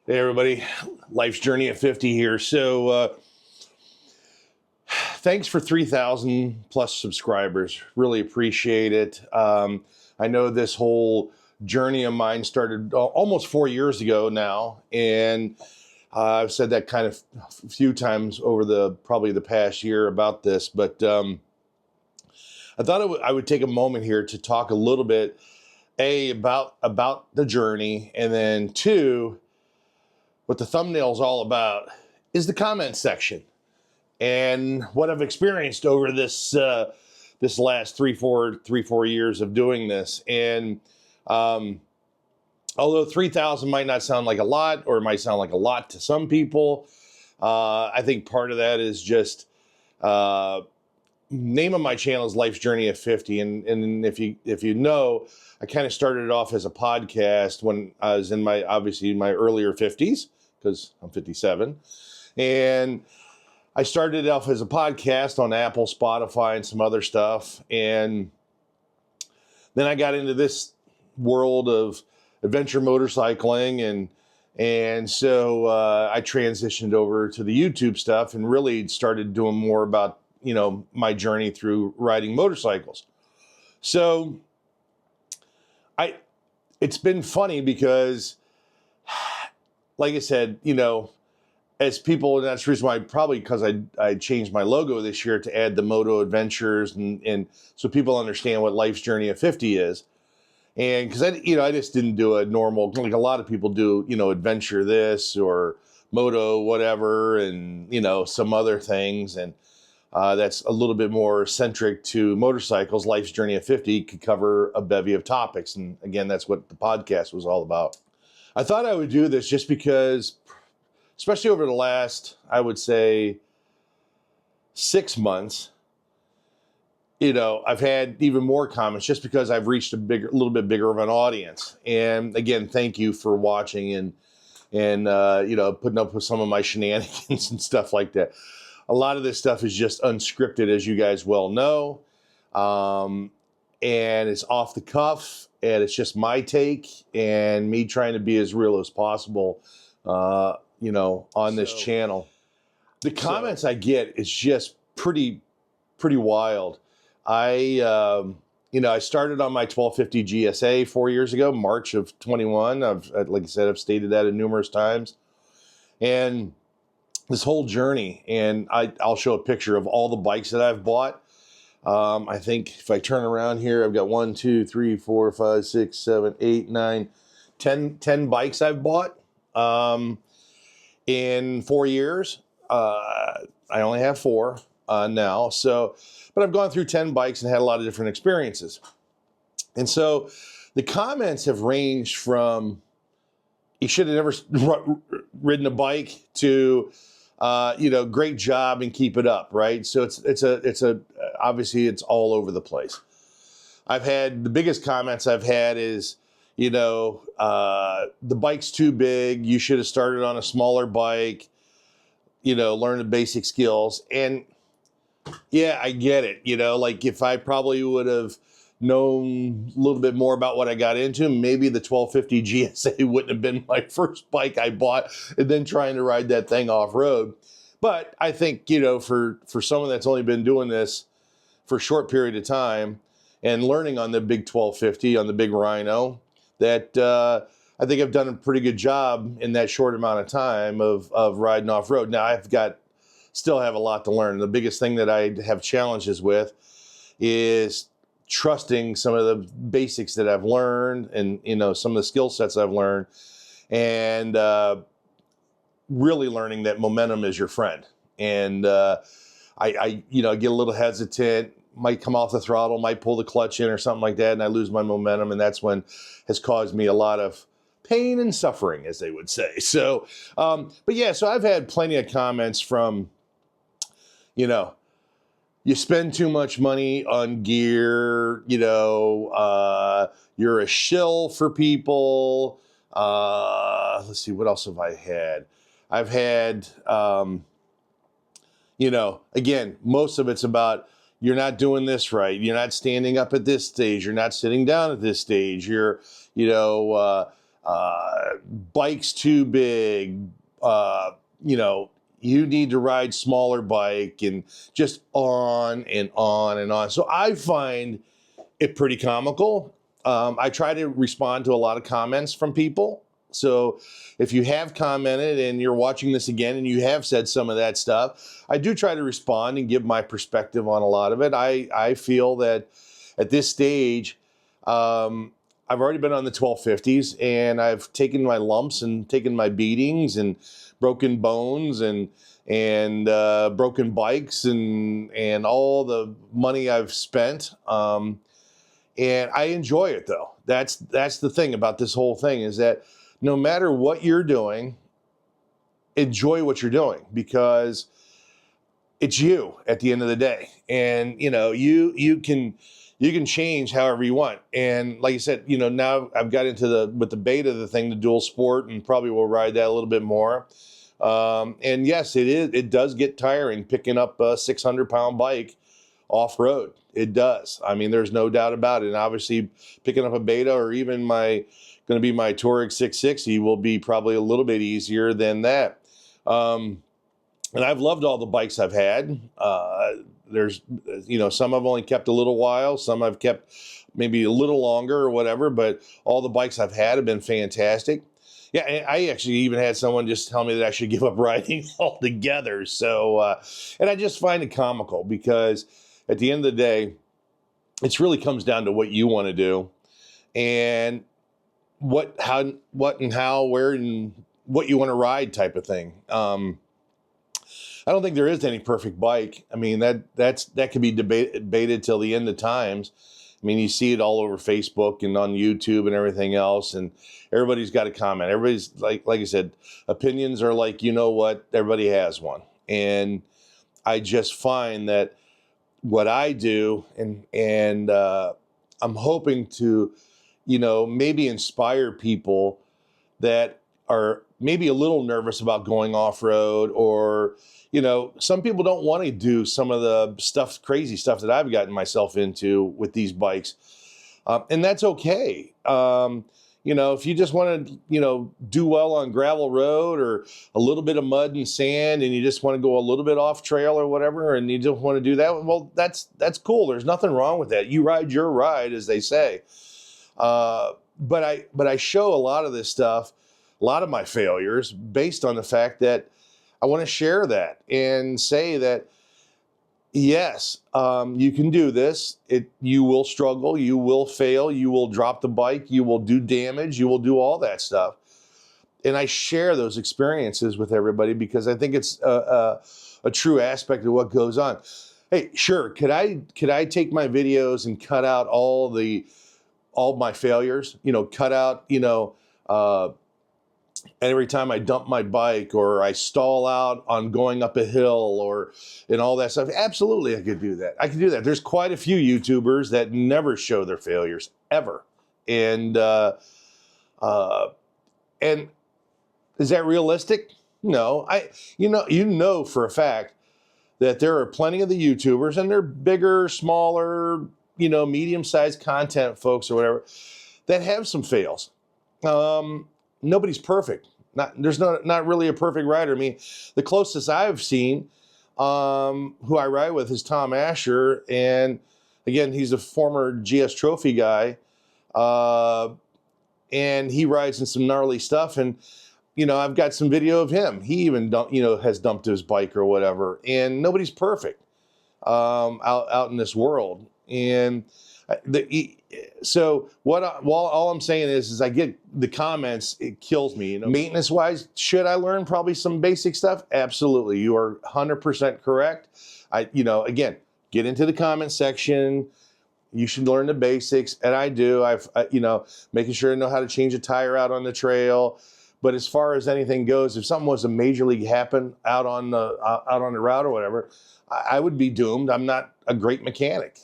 Hey everybody, Life's Journey at 50 here. So thanks for 3,000 plus subscribers. Really appreciate it. I know this whole journey of mine started almost 4 years ago now, and I've said that kind of a few times over probably the past year about this, but I thought I would take a moment here to talk a little bit, about the journey, and then two, what the thumbnail is all about is the comment section and what I've experienced over this last three, four years of doing this. And although 3,000 might not sound like a lot, or it might sound like a lot to some people, I think part of that is just name of my channel is Life's Journey at 50, and if you know, I kind of started it off as a podcast when I was in my earlier 50s, because I'm 57, and I started it off as a podcast on Apple, Spotify, and some other stuff, and then I got into this world of adventure motorcycling, and so I transitioned over to the YouTube stuff and really started doing more about, you know, my journey through riding motorcycles. So it's been funny because, like I said, you know, as people, and that's the reason why, probably because I changed my logo this year to add the Moto Adventures, and so people understand what Life's Journey at 50 is. And because I just didn't do a normal, like a lot of people do, you know, adventure this or moto whatever, and, you know, some other things. And that's a little bit more centric to motorcycles. Life's Journey at 50 could cover a bevy of topics. And again, that's what the podcast was all about. I thought I would do this just because, especially over the last, I would say, 6 months, you know, I've had even more comments just because I've reached a little bit bigger of an audience. And again, thank you for watching and you know, putting up with some of my shenanigans and stuff like that. A lot of this stuff is just unscripted, as you guys well know, and it's off the cuff, and it's just my take and me trying to be as real as possible, you know, on this channel. The comments I get is just pretty wild. You know, I started on my 1250 GSA 4 years ago, March of 21. Like I said, I've stated that numerous times. And this whole journey, and I'll show a picture of all the bikes that I've bought. I think if I turn around here, I've got 1, 2, 3, 4, 5, 6, 7, 8, 9, 10 bikes I've bought in 4 years. I only have 4 now, but I've gone through 10 bikes and had a lot of different experiences. And so the comments have ranged from, you should have never ridden a bike, to, you know, great job and keep it up, right? So it's obviously it's all over the place. The biggest comments I've had is, you know, the bike's too big. You should have started on a smaller bike, you know, learn the basic skills. And yeah, I get it. You know, like if I probably would have known a little bit more about what I got into, maybe the 1250 GSA wouldn't have been my first bike I bought, and then trying to ride that thing off road. But I think, you know, for someone that's only been doing this for a short period of time and learning on the big 1250, on the big Rhino, that I think I've done a pretty good job in that short amount of time of riding off road. Now still have a lot to learn. The biggest thing that I have challenges with is trusting some of the basics that I've learned, and, you know, some of the skill sets I've learned, and really learning that momentum is your friend. And I you know, get a little hesitant, might come off the throttle, might pull the clutch in or something like that, and I lose my momentum, and that's when has caused me a lot of pain and suffering, as they would say. So, but yeah, so I've had plenty of comments from, you know, you spend too much money on gear, you know, you're a shill for people. Let's see, what else have I had? I've had, you know, again, most of it's about, you're not doing this right. You're not standing up at this stage. You're not sitting down at this stage. You're, you know, bike's too big, you know, you need to ride smaller bike, and just on and on and on. So I find it pretty comical. I try to respond to a lot of comments from people. So if you have commented and you're watching this again and you have said some of that stuff, I do try to respond and give my perspective on a lot of it. I feel that at this stage, I've already been on the 1250s, and I've taken my lumps and taken my beatings and broken bones and broken bikes and all the money I've spent. And I enjoy it, though. That's the thing about this whole thing, is that no matter what you're doing, enjoy what you're doing, because it's you at the end of the day. And, you know, you can change however you want. And like I said, you know, now I've got into with the beta of the thing, the dual sport, and probably will ride that a little bit more. And yes, it does get tiring picking up a 600-pound bike off-road. It does. I mean, there's no doubt about it. And obviously picking up a beta, or even going to be my Touareg 660, will be probably a little bit easier than that. And I've loved all the bikes I've had. There's, you know, some I've only kept a little while, some I've kept maybe a little longer or whatever, but all the bikes I've had have been fantastic. Yeah, I actually even had someone just tell me that I should give up riding altogether. So, and I just find it comical, because at the end of the day, it really comes down to what you want to do, and what, how, where, and what you want to ride, type of thing. I don't think there is any perfect bike. I mean, that could be debated till the end of times. I mean, you see it all over Facebook and on YouTube and everything else, and everybody's got a comment. Everybody's like I said, opinions are like, you know what, everybody has one. And I just find that what I do, and I'm hoping to, you know, maybe inspire people that are maybe a little nervous about going off-road, or, you know, some people don't want to do some of the crazy stuff that I've gotten myself into with these bikes. And that's okay. You know, if you just want to, you know, do well on gravel road, or a little bit of mud and sand, and you just want to go a little bit off trail or whatever, and you just want to do that, well, that's cool. There's nothing wrong with that. You ride your ride, as they say. But I show a lot of this stuff, a lot of my failures, based on the fact that I want to share that and say that, yes, you can do this. You will struggle, you will fail, you will drop the bike, you will do damage, you will do all that stuff. And I share those experiences with everybody, because I think it's a true aspect of what goes on. Hey, sure, could I take my videos and cut out all my failures? You know, cut out, you know, every time I dump my bike, or I stall out on going up a hill, and all that stuff. Absolutely, I could do that. I could do that. There's quite a few YouTubers that never show their failures, ever. And is that realistic? No. You know for a fact that there are plenty of the YouTubers, and they're bigger, smaller, you know, medium-sized content folks or whatever, that have some fails. Nobody's perfect. There's not really a perfect rider. I mean, the closest I've seen, who I ride with, is Tom Asher, and again, he's a former GS Trophy guy, and he rides in some gnarly stuff. And you know, I've got some video of him. He even has dumped his bike or whatever. And nobody's perfect out in this world. And so all I'm saying is I get the comments, it kills me. You know, maintenance wise, should I learn probably some basic stuff? Absolutely. You are 100% correct. Again, get into the comment section. You should learn the basics. And I do. Making sure I know how to change a tire out on the trail. But as far as anything goes, if something was to majorly happen out on the route or whatever, I would be doomed. I'm not a great mechanic.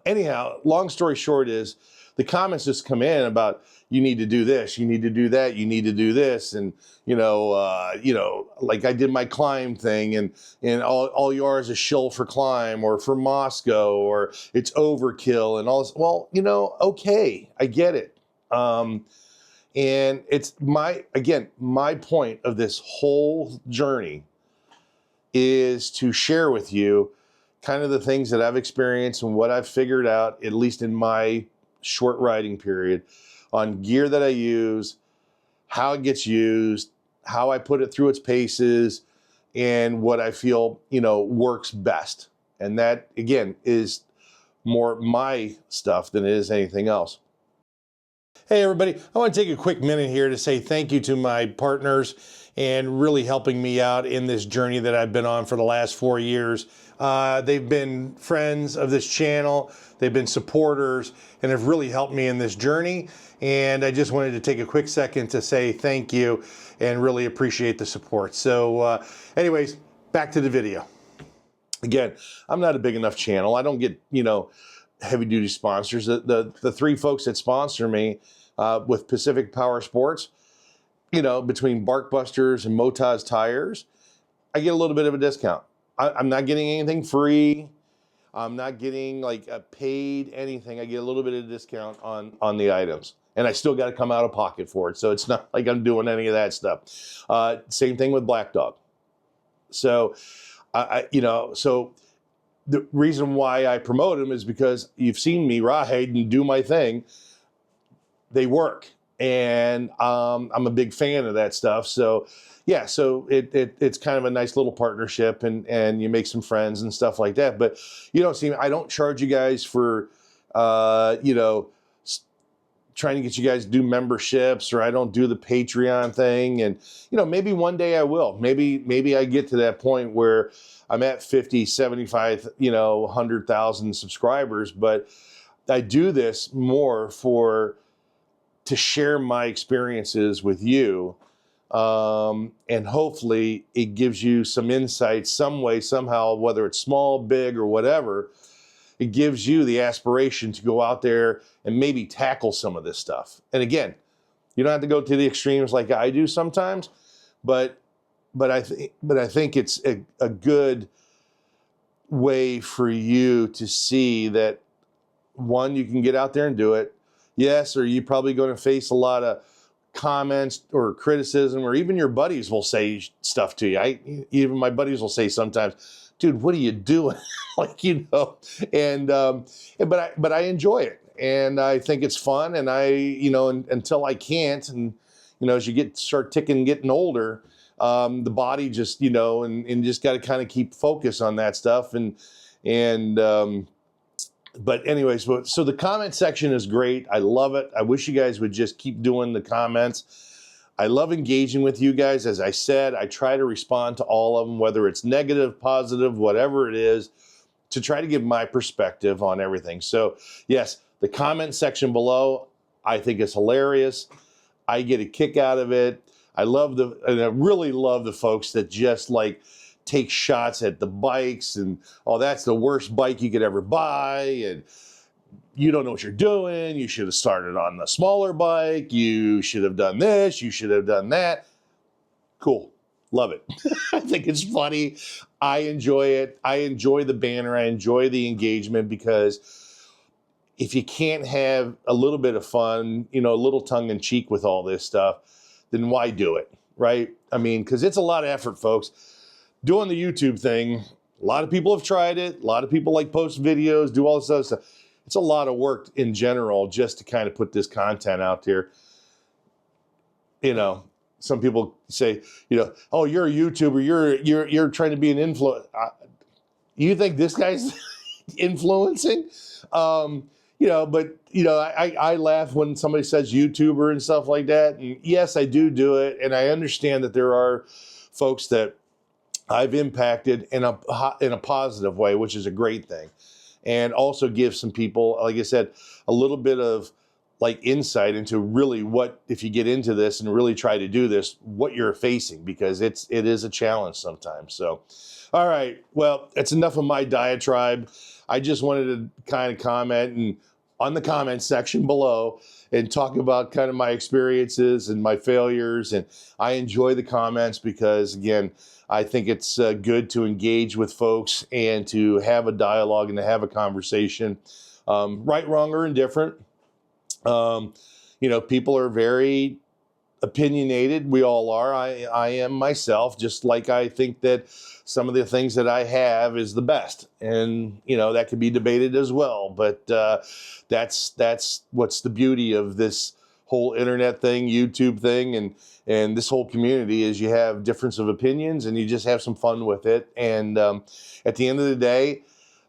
Anyhow, long story short is the comments just come in about, you need to do this, you need to do that, you need to do this. And, like I did my climb thing, and all yours is shill for climb or for Moscow, or it's overkill and all this. Well, okay, I get it. And it's my point of this whole journey is to share with you kind of the things that I've experienced and what I've figured out, at least in my short riding period, on gear that I use, how it gets used, how I put it through its paces, and what I feel, works best. And that, again, is more my stuff than it is anything else. Hey everybody, I want to take a quick minute here to say thank you to my partners and really helping me out in this journey that I've been on for the last 4 years. They've been friends of this channel, they've been supporters, and have really helped me in this journey. And I just wanted to take a quick second to say thank you and really appreciate the support. So anyways, back to the video. Again, I'm not a big enough channel. I don't get, heavy duty sponsors. The three folks that sponsor me with Pacific Power Sports, between Barkbusters and Motaz Tires, I get a little bit of a discount. I'm not getting anything free. I'm not getting like a paid anything. I get a little bit of discount on the items, and I still got to come out of pocket for it. So it's not like I'm doing any of that stuff. Same thing with Black Dog. So so the reason why I promote them is because you've seen me ride and do my thing. They work, and I'm a big fan of that stuff. So yeah, so it's kind of a nice little partnership, and you make some friends and stuff like that. But I don't charge you guys for trying to get you guys to do memberships, or I don't do the Patreon thing. And maybe one day I will. Maybe I get to that point where I'm at 50, 75, 100,000 subscribers, but I do this more to share my experiences with you. And hopefully it gives you some insight some way, somehow, whether it's small, big, or whatever. It gives you the aspiration to go out there and maybe tackle some of this stuff. And again, you don't have to go to the extremes like I do sometimes, but I think it's a good way for you to see that, one, you can get out there and do it. Yes, or you're probably going to face a lot of comments or criticism, or even your buddies will say stuff to you. Even my buddies will say sometimes, dude, what are you doing? And but I enjoy it, and I think it's fun, and until I can't, and as you start getting older, the body just and just got to kind of keep focus on that stuff, but anyways, so the comment section is great. I love it. I wish you guys would just keep doing the comments. I love engaging with you guys. As I said, I try to respond to all of them, whether it's negative, positive, whatever it is, to try to give my perspective on everything. So yes, the comment section below, I think is hilarious. I get a kick out of it. I really love the folks that just take shots at the bikes and, oh, that's the worst bike you could ever buy, and you don't know what you're doing. You should have started on the smaller bike. You should have done this. You should have done that. Cool. Love it. I think it's funny. I enjoy it. I enjoy the banner. I enjoy the engagement, because if you can't have a little bit of fun, a little tongue in cheek with all this stuff, then why do it, right? I mean, because it's a lot of effort, folks. Doing the YouTube thing, a lot of people have tried it. A lot of people post videos, do all this other stuff. It's a lot of work in general just to kind of put this content out there. Some people say, oh, you're a YouTuber. You're trying to be an influencer. You think this guy's influencing? But I laugh when somebody says YouTuber and stuff like that. And yes, I do it. And I understand that there are folks that I've impacted in a positive way, which is a great thing. And also give some people, like I said, a little bit of insight into really what, if you get into this and really try to do this, what you're facing, because it is a challenge sometimes. So, all right, well, that's enough of my diatribe. I just wanted to kind of comment and on the comment section below and talk about kind of my experiences and my failures. And I enjoy the comments because, again, I think it's good to engage with folks and to have a dialogue and to have a conversation, right, wrong, or indifferent. You know, people are very opinionated. We all are. I am myself, just like I think that some of the things that I have is the best. And, you know, that could be debated as well. But that's what's the beauty of this whole internet thing, YouTube thing, and this whole community is you have difference of opinions and you just have some fun with it. And at the end of the day,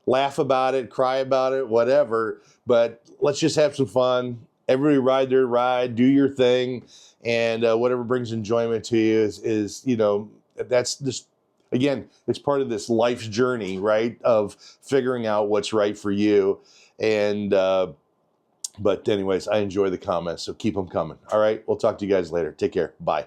laugh about it, cry about it, whatever. But let's just have some fun. Everybody ride their ride, do your thing, and whatever brings enjoyment to you is, you know, that's just, again, it's part of this life's journey, right, of figuring out what's right for you. And but anyways, I enjoy the comments, so keep them coming. All right, we'll talk to you guys later. Take care. Bye.